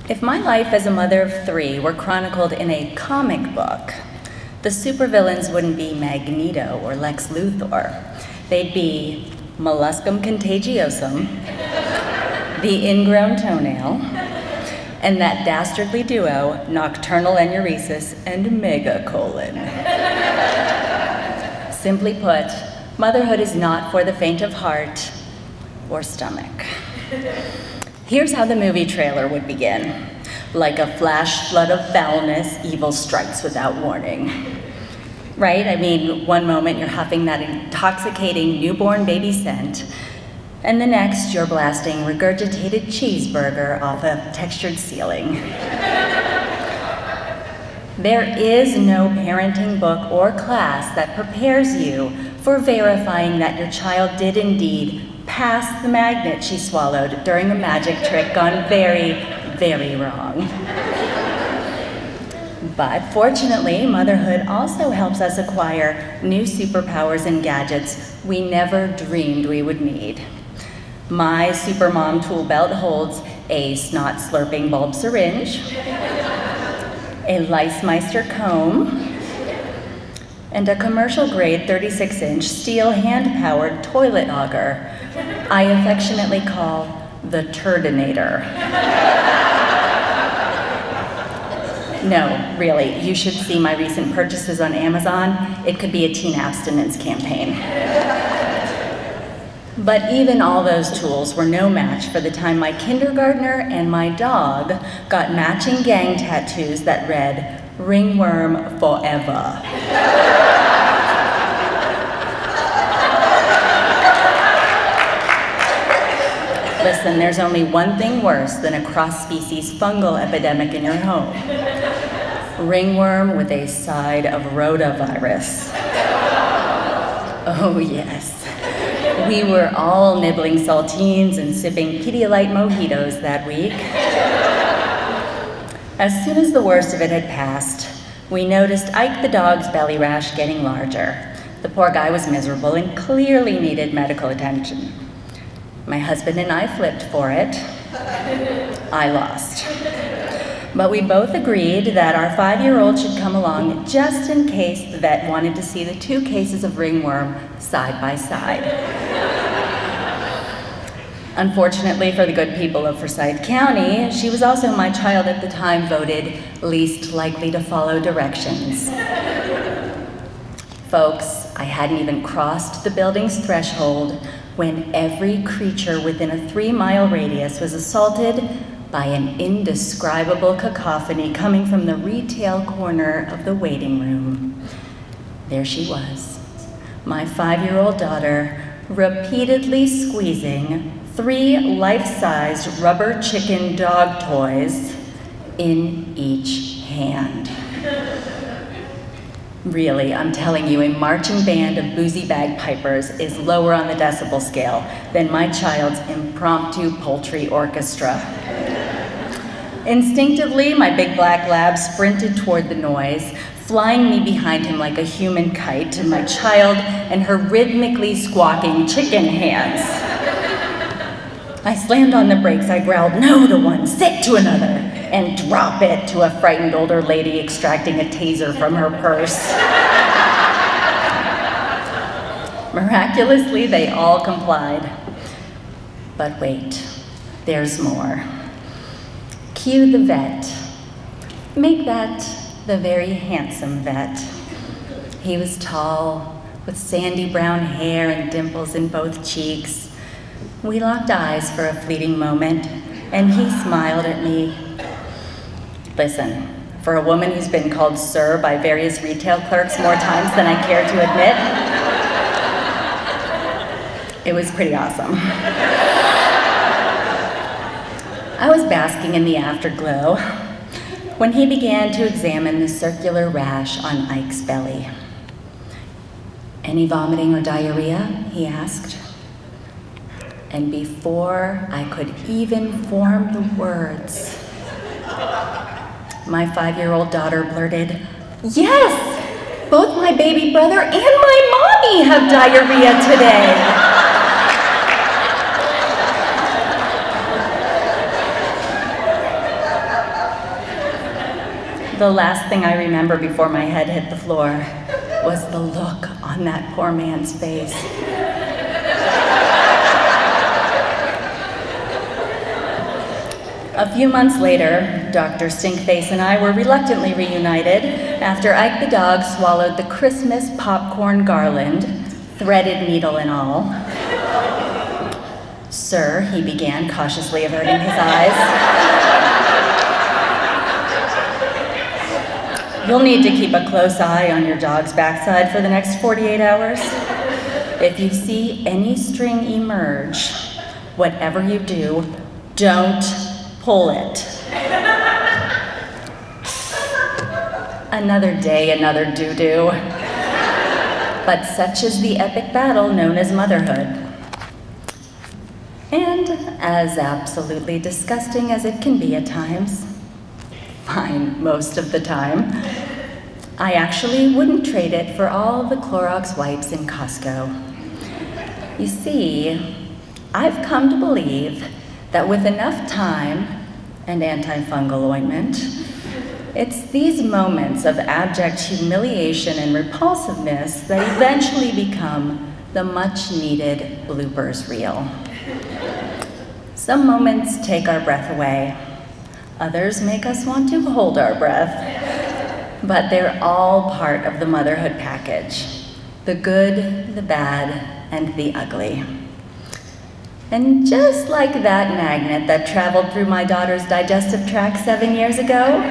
If my life as a mother of 3 were chronicled in a comic book, the supervillains wouldn't be Magneto or Lex Luthor. They'd be Molluscum contagiosum, the ingrown toenail, and that dastardly duo, nocturnal enuresis and megacolon. Simply put, motherhood is not for the faint of heart or stomach. Here's how the movie trailer would begin. Like a flash flood of foulness, evil strikes without warning. Right? I mean, one moment you're huffing that intoxicating newborn baby scent, and the next you're blasting regurgitated cheeseburger off a textured ceiling. There is no parenting book or class that prepares you for verifying that your child did indeed pass the magnet she swallowed during a magic trick gone very, very wrong. But fortunately, motherhood also helps us acquire new superpowers and gadgets we never dreamed we would need. My Supermom tool belt holds a snot-slurping bulb syringe, a Lice-Meister comb, and a commercial-grade 36-inch steel hand-powered toilet auger I affectionately call the Turdinator. No, really, you should see my recent purchases on Amazon. It could be a teen abstinence campaign. But even all those tools were no match for the time my kindergartner and my dog got matching gang tattoos that read, "Ringworm forever." Listen, there's only one thing worse than a cross-species fungal epidemic in your home. Ringworm with a side of rotavirus. Oh yes. We were all nibbling saltines and sipping Pedialyte mojitos that week. As soon as the worst of it had passed, we noticed Ike the dog's belly rash getting larger. The poor guy was miserable and clearly needed medical attention. My husband and I flipped for it. I lost. But we both agreed that our 5-year-old should come along just in case the vet wanted to see the 2 cases of ringworm side by side. Unfortunately for the good people of Forsyth County, she was also my child at the time voted least likely to follow directions. Folks, I hadn't even crossed the building's threshold when every creature within a 3-mile radius was assaulted by an indescribable cacophony coming from the retail corner of the waiting room. There she was, my 5-year-old daughter, repeatedly squeezing 3 life-sized rubber chicken dog toys in each hand. Really, I'm telling you, a marching band of boozy bagpipers is lower on the decibel scale than my child's impromptu poultry orchestra. Instinctively, my big black lab sprinted toward the noise, flying me behind him like a human kite to my child and her rhythmically squawking chicken hands. I slammed on the brakes. I growled, "No to one, sit to another," and "drop it" to a frightened older lady extracting a taser from her purse. Miraculously, they all complied. But wait, there's more. Cue the vet. Make that the very handsome vet. He was tall, with sandy brown hair and dimples in both cheeks. We locked eyes for a fleeting moment, and he smiled at me. Listen, for a woman who's been called sir by various retail clerks more times than I care to admit, it was pretty awesome. I was basking in the afterglow when he began to examine the circular rash on Ike's belly. "Any vomiting or diarrhea?" he asked. And before I could even form the words, my 5-year-old daughter blurted, "Yes! Both my baby brother and my mommy have diarrhea today!" The last thing I remember before my head hit the floor was the look on that poor man's face. A few months later, Dr. Stinkface and I were reluctantly reunited after Ike the dog swallowed the Christmas popcorn garland, threaded needle and all. "Sir," he began, cautiously averting his eyes, "you'll need to keep a close eye on your dog's backside for the next 48 hours. If you see any string emerge, whatever you do, don't pull it." Another day, another doo-doo. But such is the epic battle known as motherhood. And as absolutely disgusting as it can be at times, fine most of the time, I actually wouldn't trade it for all the Clorox wipes in Costco. You see, I've come to believe that with enough time and antifungal ointment, it's these moments of abject humiliation and repulsiveness that eventually become the much-needed bloopers reel. Some moments take our breath away. Others make us want to hold our breath. But they're all part of the motherhood package. The good, the bad, and the ugly. And just like that magnet that traveled through my daughter's digestive tract 7 years ago,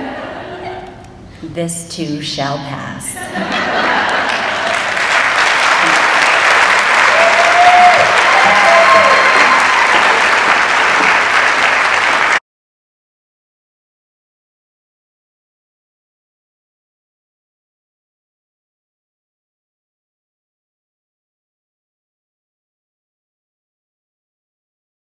this too shall pass.